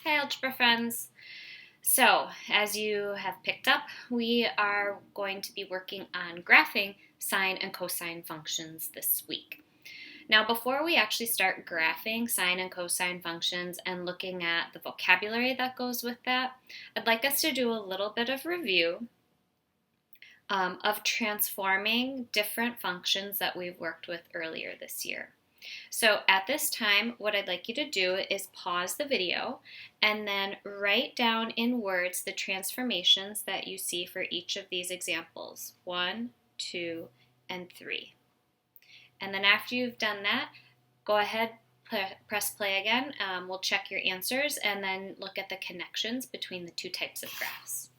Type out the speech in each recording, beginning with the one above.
Hi, algebra friends. So, as you have picked up, we are going to be working on graphing sine and cosine functions this week. Now, before we actually start graphing sine and cosine functions and looking at the vocabulary that goes with that, I'd like us to do a little bit of review of transforming different functions that we've worked with earlier this year. So at this time, what I'd like you to do is pause the video and then write down in words the transformations that you see for each of these examples, 1, 2, and 3. And then after you've done that, go ahead, press play again. We'll check your answers and then look at the connections between the two types of graphs.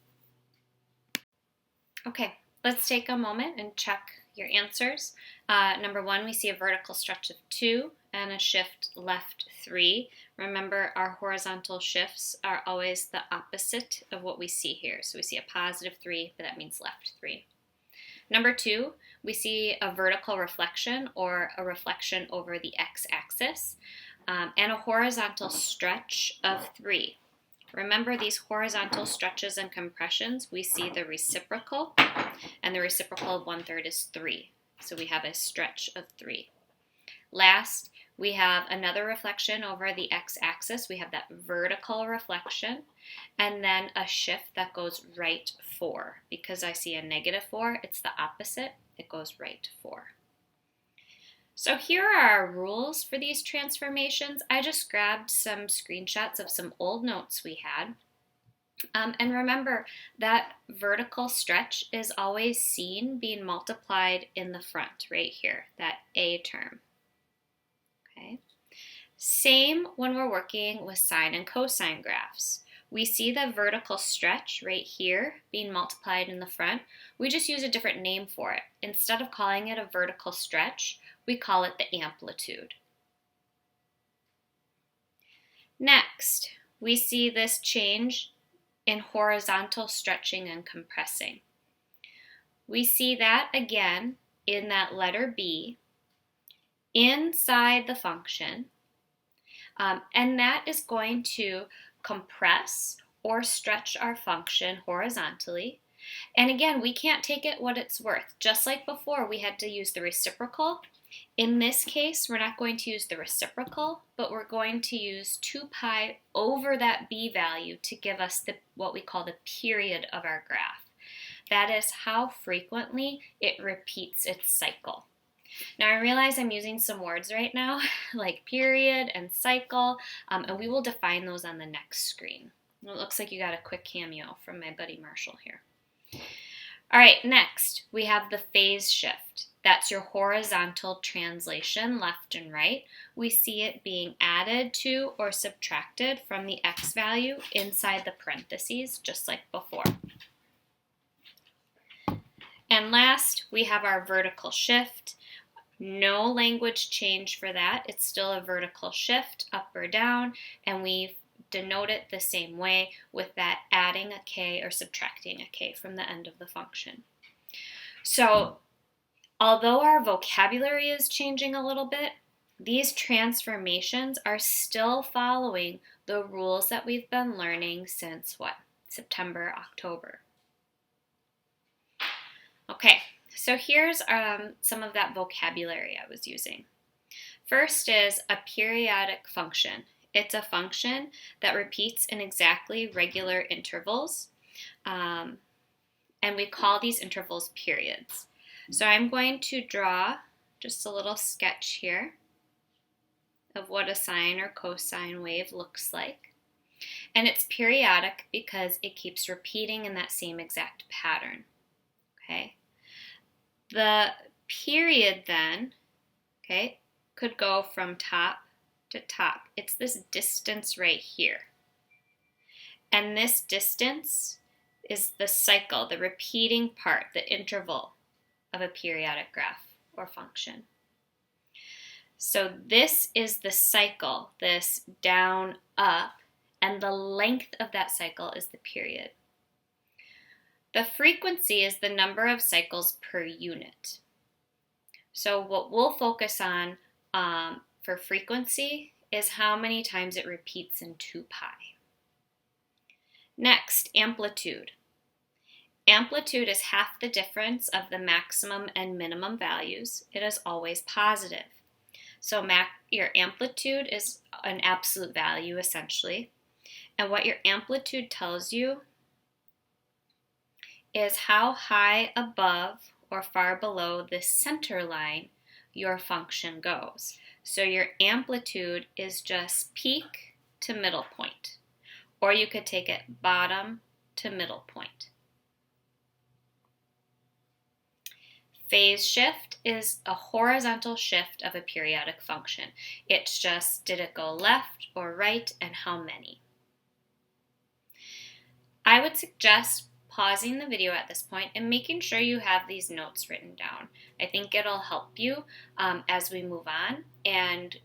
Okay, let's take a moment and check your answers. Number 1, we see a vertical stretch of 2 and a shift left 3. Remember, our horizontal shifts are always the opposite of what we see here. So we see a positive 3, but that means left 3. Number 2, we see a vertical reflection or a reflection over the x-axis and a horizontal stretch of 3. Remember, these horizontal stretches and compressions, we see the reciprocal, and the reciprocal of 1/3 is 3. So we have a stretch of 3. Last, we have another reflection over the x-axis. We have that vertical reflection, and then a shift that goes right 4. Because I see a negative 4, it's the opposite. It goes right 4. So here are our rules for these transformations. I just grabbed some screenshots of some old notes we had. And remember, that vertical stretch is always seen being multiplied in the front, right here, that A term. Okay. Same when we're working with sine and cosine graphs. We see the vertical stretch right here being multiplied in the front. We just use a different name for it. Instead of calling it a vertical stretch, we call it the amplitude. Next, we see this change in horizontal stretching and compressing. We see that again in that letter B inside the function, and that is going to compress or stretch our function horizontally. And again, we can't take it what it's worth. Just like before, we had to use the reciprocal. In this case, we're not going to use the reciprocal, but we're going to use 2 pi over that b value to give us what we call the period of our graph. That is how frequently it repeats its cycle. Now I realize I'm using some words right now, like period and cycle, and we will define those on the next screen. It looks like you got a quick cameo from my buddy Marshall here. All right, next we have the phase shift. That's your horizontal translation, left and right. We see it being added to or subtracted from the x value inside the parentheses, just like before. And last, we have our vertical shift. No language change for that. It's still a vertical shift, up or down, and we denote it the same way with that adding a k or subtracting a k from the end of the function. So, although our vocabulary is changing a little bit, these transformations are still following the rules that we've been learning since what? September, October. Okay, so here's some of that vocabulary I was using. First is a periodic function. It's a function that repeats in exactly regular intervals, and we call these intervals periods. So I'm going to draw just a little sketch here of what a sine or cosine wave looks like. And it's periodic because it keeps repeating in that same exact pattern. Okay. The period then, okay, could go from top to top. It's this distance right here. And this distance is the cycle, the repeating part, the interval of a periodic graph or function. So this is the cycle, this down, up, and the length of that cycle is the period. The frequency is the number of cycles per unit. So what we'll focus on for frequency is how many times it repeats in 2 pi. Next, amplitude. Amplitude is half the difference of the maximum and minimum values. It is always positive. So your amplitude is an absolute value essentially. And what your amplitude tells you is how high above or far below the center line your function goes. So your amplitude is just peak to middle point, or you could take it bottom to middle point. Phase shift is a horizontal shift of a periodic function. It's just, did it go left or right, and how many? I would suggest pausing the video at this point and making sure you have these notes written down. I think it'll help you as we move on and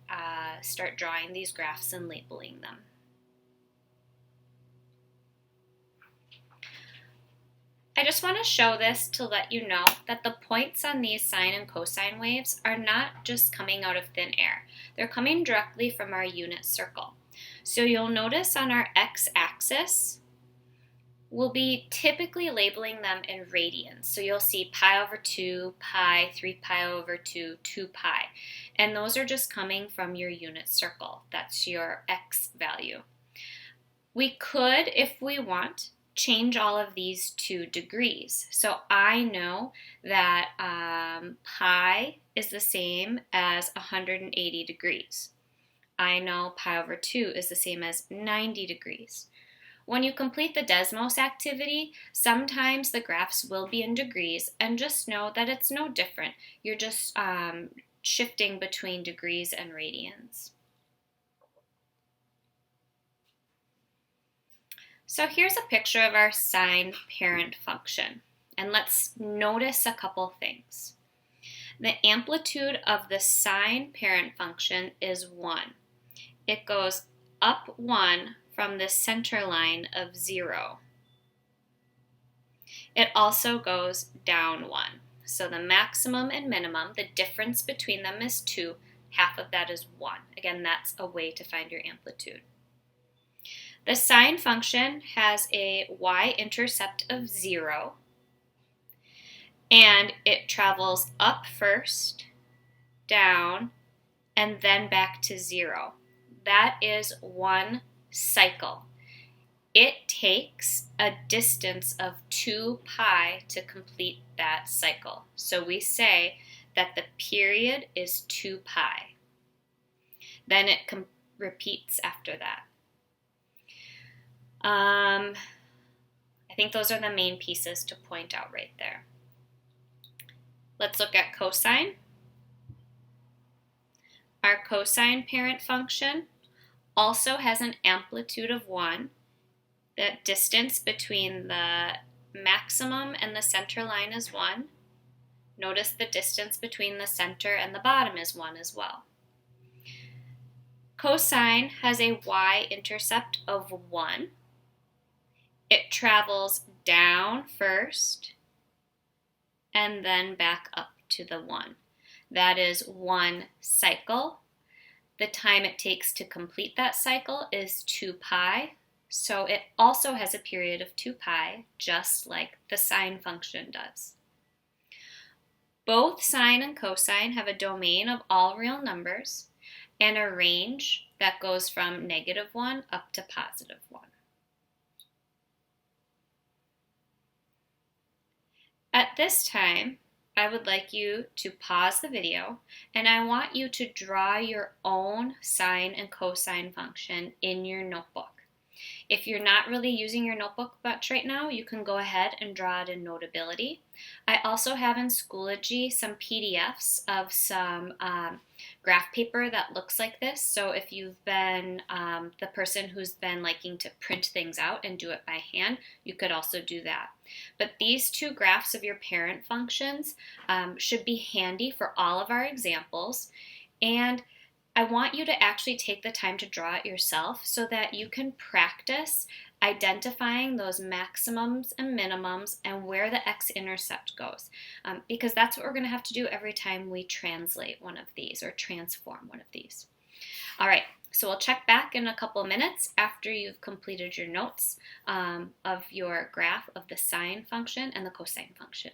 start drawing these graphs and labeling them. I just want to show this to let you know that the points on these sine and cosine waves are not just coming out of thin air. They're coming directly from our unit circle. So you'll notice on our x-axis, we'll be typically labeling them in radians. So you'll see pi over 2, pi, 3 pi over 2, 2 pi. And those are just coming from your unit circle. That's your x value. We could, if we want, change all of these to degrees. So I know that pi is the same as 180 degrees. I know pi over 2 is the same as 90 degrees. When you complete the Desmos activity, sometimes the graphs will be in degrees, and just know that it's no different. You're just shifting between degrees and radians. So here's a picture of our sine parent function, and let's notice a couple things. The amplitude of the sine parent function is 1. It goes up 1 from the center line of 0. It also goes down 1. So the maximum and minimum, the difference between them is 2. Half of that is 1. Again, that's a way to find your amplitude. The sine function has a y-intercept of 0, and it travels up first, down, and then back to 0. That is one cycle. It takes a distance of 2 pi to complete that cycle. So we say that the period is 2 pi. Then it repeats after that. I think those are the main pieces to point out right there. Let's look at cosine. Our cosine parent function also has an amplitude of 1. The distance between the maximum and the center line is 1. Notice the distance between the center and the bottom is 1 as well. Cosine has a y-intercept of 1. It travels down first and then back up to the 1. That is one cycle. The time it takes to complete that cycle is 2 pi. So it also has a period of 2 pi, just like the sine function does. Both sine and cosine have a domain of all real numbers and a range that goes from -1 up to +1. At this time, I would like you to pause the video, and I want you to draw your own sine and cosine function in your notebook. If you're not really using your notebook much right now, you can go ahead and draw it in Notability. I also have in Schoology some PDFs of some graph paper that looks like this. So if you've been the person who's been liking to print things out and do it by hand, you could also do that. But these two graphs of your parent functions should be handy for all of our examples. And I want you to actually take the time to draw it yourself so that you can practice identifying those maximums and minimums and where the x-intercept goes, because that's what we're going to have to do every time we translate one of these or transform one of these. All right, So we'll check back in a couple minutes after you've completed your notes of your graph of the sine function and the cosine function.